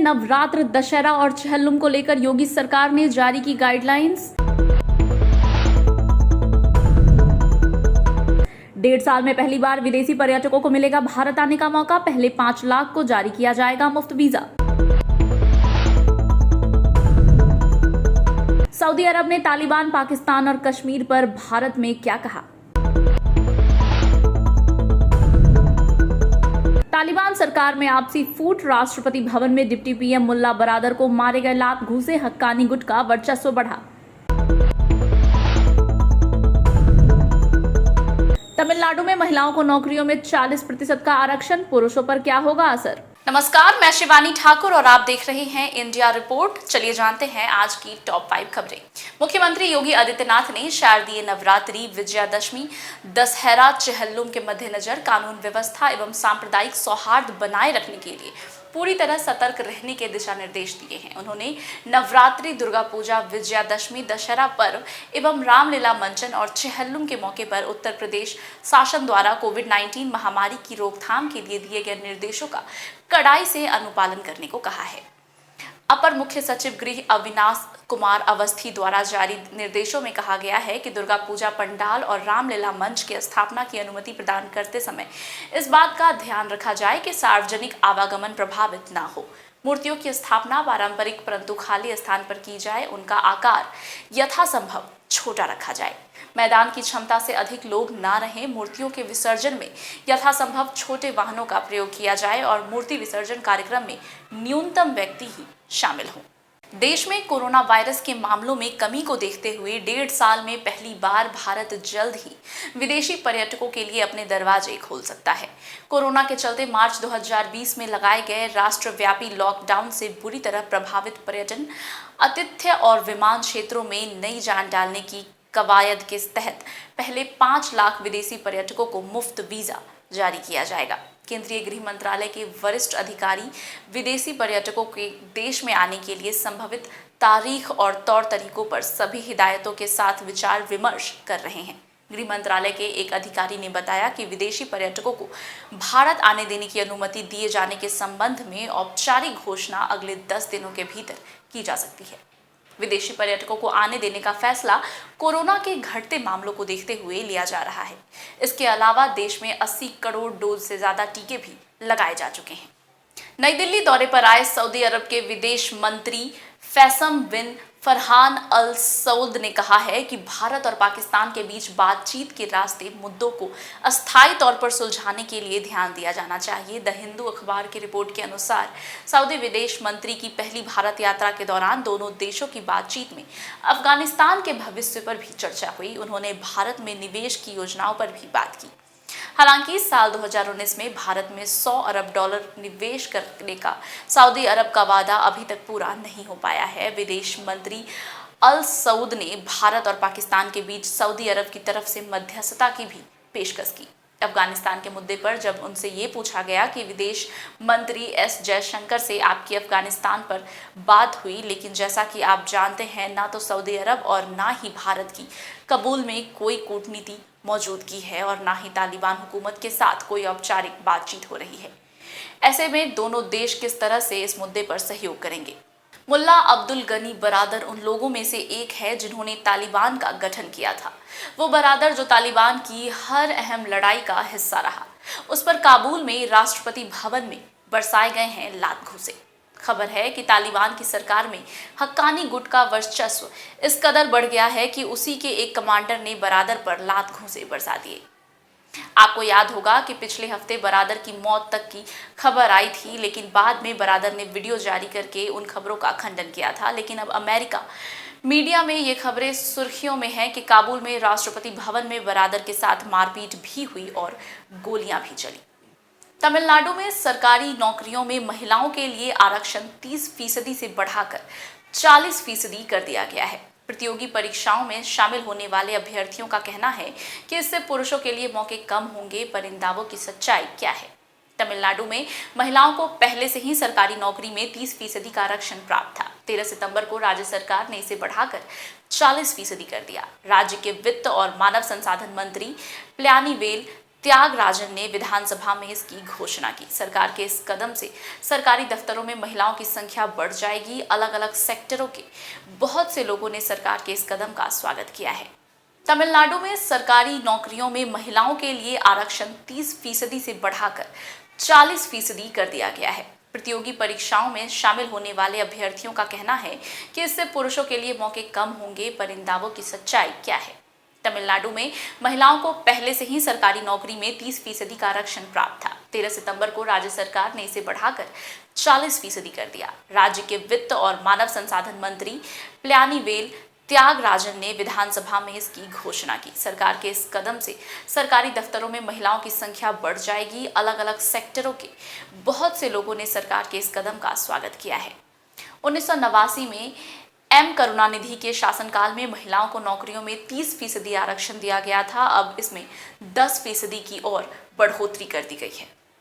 नवरात्र, दशहरा और चहलुम को लेकर योगी सरकार ने जारी की गाइडलाइंस। 1.5 साल में पहली बार विदेशी पर्यटकों को मिलेगा भारत आने का मौका। पहले 5 लाख को जारी किया जाएगा मुफ्त वीजा। सऊदी अरब ने तालिबान, पाकिस्तान और कश्मीर पर भारत में क्या कहा। तालिबान सरकार में आपसी फूट। राष्ट्रपति भवन में डिप्टी पीएम मुल्ला बरादर को मारे गए लात घूसे। हक्कानी गुट का वर्चस्व बढ़ा। तमिलनाडु में महिलाओं को नौकरियों में 40% का आरक्षण। पुरुषों पर क्या होगा असर। नमस्कार, मैं शिवानी ठाकुर और आप देख रहे हैं इंडिया रिपोर्ट। चलिए जानते हैं आज की टॉप 5 खबरें। मुख्यमंत्री योगी आदित्यनाथ ने शारदीय नवरात्रि, विजयादशमी, दशहरा, चहलुम के मद्देनजर कानून व्यवस्था एवं सांप्रदायिक सौहार्द बनाए रखने के लिए पूरी तरह सतर्क रहने के दिशा निर्देश दिए हैं। उन्होंने नवरात्रि, दुर्गा पूजा, विजयादशमी, दशहरा पर्व एवं रामलीला मंचन और चहलुम के मौके पर उत्तर प्रदेश शासन द्वारा कोविड-19 महामारी की रोकथाम के लिए दिए गए निर्देशों का कड़ाई से अनुपालन करने को कहा है। अपर मुख्य सचिव गृह अविनाश कुमार अवस्थी द्वारा जारी निर्देशों में कहा गया है कि दुर्गा पूजा पंडाल और रामलीला मंच की स्थापना की अनुमति प्रदान करते समय इस बात का ध्यान रखा जाए कि सार्वजनिक आवागमन प्रभावित न हो। मूर्तियों की स्थापना पारंपरिक परंतु खाली स्थान पर की जाए। उनका आकार यथासंभव छोटा रखा जाए। मैदान की क्षमता से अधिक लोग ना रहें। मूर्तियों के विसर्जन में यथासंभव छोटे वाहनों का प्रयोग किया जाए और मूर्ति विसर्जन कार्यक्रम में न्यूनतम व्यक्ति ही शामिल हों। देश में कोरोना वायरस के मामलों में कमी को देखते हुए 1.5 साल में पहली बार भारत जल्द ही विदेशी पर्यटकों के लिए अपने दरवाजे खोल सकता है। कोरोना के चलते मार्च 2020 में लगाए गए राष्ट्रव्यापी लॉकडाउन से बुरी तरह प्रभावित पर्यटन, आतिथ्य और विमान क्षेत्रों में नई जान डालने की कवायद के तहत पहले 5 लाख विदेशी पर्यटकों को मुफ्त वीजा जारी किया जाएगा। केंद्रीय गृह मंत्रालय के वरिष्ठ अधिकारी विदेशी पर्यटकों के देश में आने के लिए संभावित तारीख और तौर तरीकों पर सभी हिदायतों के साथ विचार विमर्श कर रहे हैं। गृह मंत्रालय के एक अधिकारी ने बताया कि विदेशी पर्यटकों को भारत आने देने की अनुमति दिए जाने के संबंध में औपचारिक घोषणा अगले 10 दिनों के भीतर की जा सकती है। विदेशी पर्यटकों को आने देने का फैसला कोरोना के घटते मामलों को देखते हुए लिया जा रहा है। इसके अलावा देश में 80 करोड़ डोज से ज्यादा टीके भी लगाए जा चुके हैं। नई दिल्ली दौरे पर आए सऊदी अरब के विदेश मंत्री फैसम बिन फरहान अल सऊद ने कहा है कि भारत और पाकिस्तान के बीच बातचीत के रास्ते मुद्दों को अस्थायी तौर पर सुलझाने के लिए ध्यान दिया जाना चाहिए। द हिंदू अखबार की रिपोर्ट के अनुसार सऊदी विदेश मंत्री की पहली भारत यात्रा के दौरान दोनों देशों की बातचीत में अफगानिस्तान के भविष्य पर भी चर्चा हुई। उन्होंने भारत में निवेश की योजनाओं पर भी बात की। हालांकि साल 2019 में भारत में $100 अरब निवेश करने का सऊदी अरब का वादा अभी तक पूरा नहीं हो पाया है। विदेश मंत्री अल सऊद ने भारत और पाकिस्तान के बीच सऊदी अरब की तरफ से मध्यस्थता की भी पेशकश की। अफगानिस्तान के मुद्दे पर जब उनसे ये पूछा गया कि विदेश मंत्री एस जयशंकर से आपकी अफगानिस्तान पर बात हुई, लेकिन जैसा कि आप जानते हैं ना तो सऊदी अरब और ना ही भारत की कबूल में कोई कूटनीति मौजूदगी है और ना ही तालिबान हुकूमत के साथ कोई औपचारिक बातचीत हो रही है। ऐसे में दोनों देश किस तरह से इस मुद्दे पर सहयोग करेंगे। मुल्ला अब्दुल गनी बरादर उन लोगों में से एक है जिन्होंने तालिबान का गठन किया था। वो बरादर जो तालिबान की हर अहम लड़ाई का हिस्सा रहा। उस पर काबुल में राष्ट्रपति भवन में बरसाए गए हैं लात घूसे। खबर है कि तालिबान की सरकार में हक्कानी गुट का वर्चस्व इस कदर बढ़ गया है कि उसी के एक कमांडर ने बरादर पर लात घूसे बरसा दिए। आपको याद होगा कि पिछले हफ्ते बरादर की मौत तक की खबर आई थी, लेकिन बाद में बरादर ने वीडियो जारी करके उन खबरों का खंडन किया था। लेकिन अब अमेरिका मीडिया में ये खबरें सुर्खियों में हैं कि काबुल में राष्ट्रपति भवन में बरादर के साथ मारपीट भी हुई और गोलियां भी चली। तमिलनाडु में सरकारी नौकरियों में महिलाओं के लिए आरक्षण 30% से बढ़ाकर 40% कर दिया गया है। प्रतियोगी परीक्षाओं में शामिल होने वाले अभ्यर्थियों का कहना है कि इससे पुरुषों के लिए मौके कम होंगे, पर इन दावों की सच्चाई क्या है। तमिलनाडु में महिलाओं को पहले से ही सरकारी नौकरी में 30% का आरक्षण प्राप्त था। 13 सितंबर को राज्य सरकार ने इसे बढ़ाकर 40% कर दिया। राज्य के वित्त और मानव संसाधन मंत्री प्यानीवेल त्यागराजन ने विधानसभा में इसकी घोषणा की। सरकार के इस कदम से सरकारी दफ्तरों में महिलाओं की संख्या बढ़ जाएगी। अलग अलग सेक्टरों के बहुत से लोगों ने सरकार के इस कदम का स्वागत किया है। तमिलनाडु में सरकारी नौकरियों में महिलाओं के लिए आरक्षण 30% से बढ़ाकर 40% कर दिया गया है। प्रतियोगी परीक्षाओं में शामिल होने वाले अभ्यर्थियों का कहना है कि इससे पुरुषों के लिए मौके कम होंगे, पर इन दावों की सच्चाई क्या है? तमिलनाडु में महिलाओं को पहले से ही सरकारी नौकरी में 30% का आरक्षण प्राप्त था। 13 सितंबर को राज्य सरकार ने इसे बढ़ाकर 40% कर दिया। राज्य के वित्त और मानव संसाधन मंत्री प्यानीवेल त्यागराजन ने विधानसभा में इसकी घोषणा की। सरकार के इस कदम से सरकारी दफ्तरों में महिलाओं की संख्या बढ़ जाएगी। अलग अलग सेक्टरों के बहुत से लोगों ने सरकार के इस कदम का स्वागत किया है। 1989 में एम करुणानिधि के शासनकाल में महिलाओं को नौकरियों में 30% आरक्षण दिया गया था। अब इसमें 10% की और बढ़ोतरी कर दी गई है।